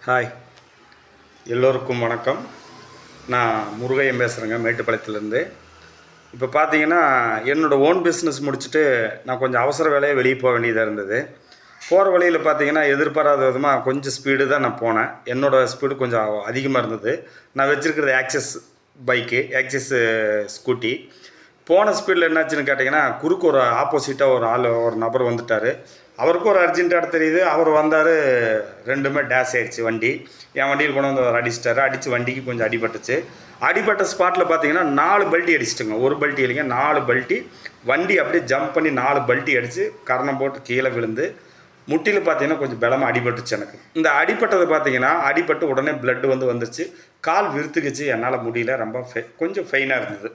Hi, எல்லோருக்கும் வணக்கம். நான் முருகையன் பேசுகிறேங்க, மேட்டுப்பாளையத்துலேருந்து. இப்போ பார்த்தீங்கன்னா, என்னோடய ஓன் பிஸ்னஸ் முடிச்சுட்டு நான் கொஞ்சம் அவசர வேலையாக வெளியே போக வேண்டியதாக இருந்தது. போகிற வழியில் பார்த்தீங்கன்னா, எதிர்பாராத விதமாக கொஞ்சம் ஸ்பீடு தான் நான் போனேன். என்னோடய ஸ்பீடு கொஞ்சம் அதிகமாக இருந்தது. நான் வச்சுருக்கிறது ஆக்சஸ் பைக்கு, ஆக்சஸ் ஸ்கூட்டி. போன ஸ்பீடில் என்னாச்சுன்னு கேட்டிங்கன்னா, குறுக்கு ஒரு ஆப்போசிட்டாக ஒரு நபர் வந்துட்டார். அவருக்கும் ஒரு அர்ஜென்ட்டாக தெரியுது. அவர் வந்தார், ரெண்டுமே டேஷ் ஆகிடுச்சு வண்டி. என் வண்டியில் கொண்டு வந்து அவர் அடிச்சிட்டாரு. அடித்து வண்டிக்கு கொஞ்சம் அடிபட்டுச்சு. அடிபட்ட ஸ்பாட்டில் பார்த்தீங்கன்னா 4 பல்ட்டி அடிச்சிட்டுங்க. ஒரு பல்ட்டி இல்லைங்க, 4 பல்ட்டி. வண்டி அப்படியே ஜம்ப் பண்ணி 4 பல்ட்டி அடித்து கரணம் போட்டு கீழே விழுந்து முட்டியில் பார்த்தீங்கன்னா கொஞ்சம் பலமாக அடிபட்டுச்சு எனக்கு. இந்த அடிபட்டது பார்த்தீங்கன்னா, அடிபட்டு உடனே பிளட்டு வந்துருச்சு. கால் விருத்துக்குச்சு, என்னால் முடியல. ரொம்ப கொஞ்சம் ஃபெயினாக இருந்தது.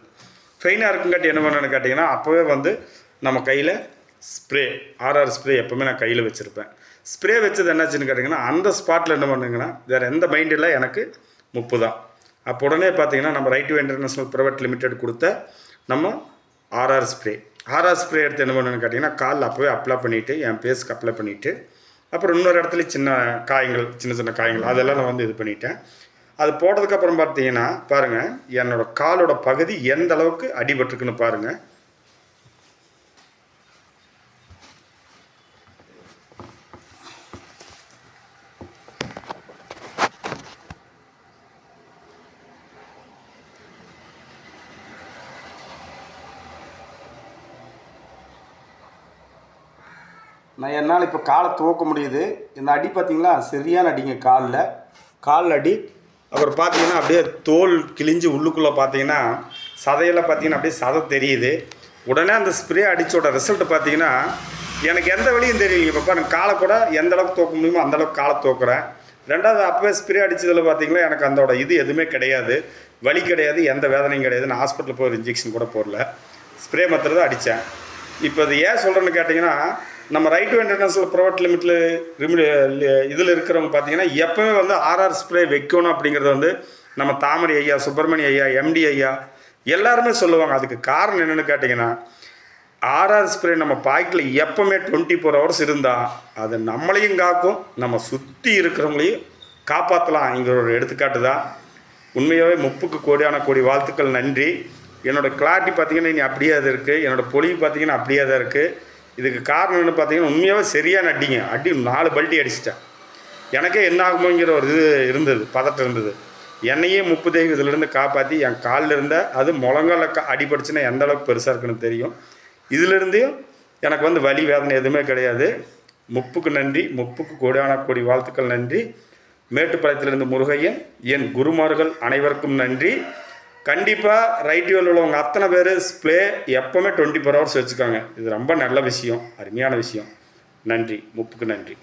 ஃபெயினாக இருக்குங்காட்டி என்ன பண்ணணுன்னு கேட்டிங்கன்னா, அப்போவே நம்ம கையில் ஸ்ப்ரே, ஆர்ஆர் ஸ்ப்ரே எப்போவுமே நான் கையில் வச்சுருப்பேன். ஸ்ப்ரே வச்சது என்னாச்சுன்னு கேட்டிங்கன்னா, அந்த ஸ்பாட்டில் என்ன பண்ணுங்கன்னா, வேறு எந்த மைண்ட் இல்லை, எனக்கு 30 தான். அப்போ உடனே பார்த்தீங்கன்னா, நம்ம right way international private limited கொடுத்த நம்ம ஆர்ஆர் ஸ்ப்ரே எடுத்து என்ன பண்ணணுன்னு கேட்டிங்கன்னா, காலில் அப்போவே அப்ளை பண்ணிவிட்டு, என் ஃபேஸ்க்கு அப்ளை பண்ணிவிட்டு, அப்புறம் இன்னொரு இடத்துல சின்ன சின்ன காயங்கள் அதெல்லாம் நான் இது பண்ணிட்டேன். அது போட்டதுக்கப்புறம் பார்த்தீங்கன்னா பாருங்கள், என்னோடய காலோட பகுதி எந்த அளவுக்கு அடிபட்டிருக்குன்னு பாருங்கள். நான் என்னால் இப்போ காலை துவக்க முடியுது. இந்த அடி பார்த்தீங்களா, சரியான அடிங்க. காலில் அடி. அப்புறம் பார்த்தீங்கன்னா அப்படியே தோல் கிழிஞ்சு உள்ளுக்குள்ளே பார்த்தீங்கன்னா சதையெல்லாம் பார்த்தீங்கன்னா அப்படியே சதை தெரியுது. உடனே அந்த ஸ்ப்ரே அடித்தோட ரிசல்ட் பார்த்தீங்கன்னா எனக்கு எந்த வழியும் தெரியலைங்க. இப்போ பாருங்க, காலை கூட எந்த அளவுக்கு தூக்க முடியுமோ அந்தளவுக்கு காலை தூக்குறேன். ரெண்டாவது அப்போவே ஸ்ப்ரே அடித்ததில் பார்த்தீங்கன்னா எனக்கு அதோட எதுவுமே கிடையாது, வலி கிடையாது, எந்த வேதனையும் கிடையாது. நான் ஹாஸ்பிட்டலில் போய் ஒரு இன்ஜெக்ஷன் கூட போடல, ஸ்ப்ரே மாத்திரம் தான் அடித்தேன். இப்போ அது ஏன் சொல்கிறேன்னு கேட்டிங்கன்னா, நம்ம ரைட் வே இன்டர்நேஷ்னல் ப்ரைவேட் இதில் இருக்கிறவங்க பார்த்தீங்கன்னா எப்போவுமே ஆர்ஆர் ஸ்ப்ரே வைக்கணும் அப்படிங்கிறத நம்ம தாமரை ஐயா, சுப்பிரமணிய ஐயா, எம்டி ஐயா எல்லாருமே சொல்லுவாங்க. அதுக்கு காரணம் என்னென்னு கேட்டிங்கன்னா, ஆர்ஆர் ஸ்ப்ரே நம்ம பாக்கெட்டில் எப்போவுமே 24 hours இருந்தால் அது நம்மளையும் காக்கும், நம்ம சுற்றி இருக்கிறவங்களையும் காப்பாற்றலாம்ங்கிற ஒரு எடுத்துக்காட்டு தான். உண்மையாகவே 30க்கு கோடி வாழ்த்துக்கள், நன்றி. என்னோடய கிளாரிட்டி பார்த்திங்கன்னா இனி அப்படியே அது இருக்குது. என்னோடய பொலிவு பார்த்திங்கன்னா அப்படியே தான் இருக்குது. இதுக்கு காரணம் என்ன பார்த்தீங்கன்னா, உண்மையாகவே சரியான அடி 4 பல்ட்டி அடிச்சிட்டேன். எனக்கே என்ன ஆகுமோங்கிற ஒரு இது இருந்தது, பதட்டம் இருந்தது. என்னையே 30 இதிலேருந்து காப்பாற்றி என் காலில் இருந்த அது முழங்கால அடிபடிச்சுன்னா எந்த அளவுக்கு பெருசாக இருக்குன்னு தெரியும். இதிலிருந்தையும் எனக்கு வலி வேதனை எதுவுமே கிடையாது. 30க்கு நன்றி, 30க்கு கோடி வாழ்த்துக்கள், நன்றி. மேட்டுப்பாளையத்திலிருந்து முருகையன். என் குருமார்கள் அனைவருக்கும் நன்றி. கண்டிப்பாக ரைட் வேல உள்ளவங்க அத்தனை பேர் ஸ்ப்ரே எப்போவுமே 24 hours வச்சுக்காங்க. இது ரொம்ப நல்ல விஷயம், அருமையான விஷயம். நன்றி, 30க்கு நன்றி.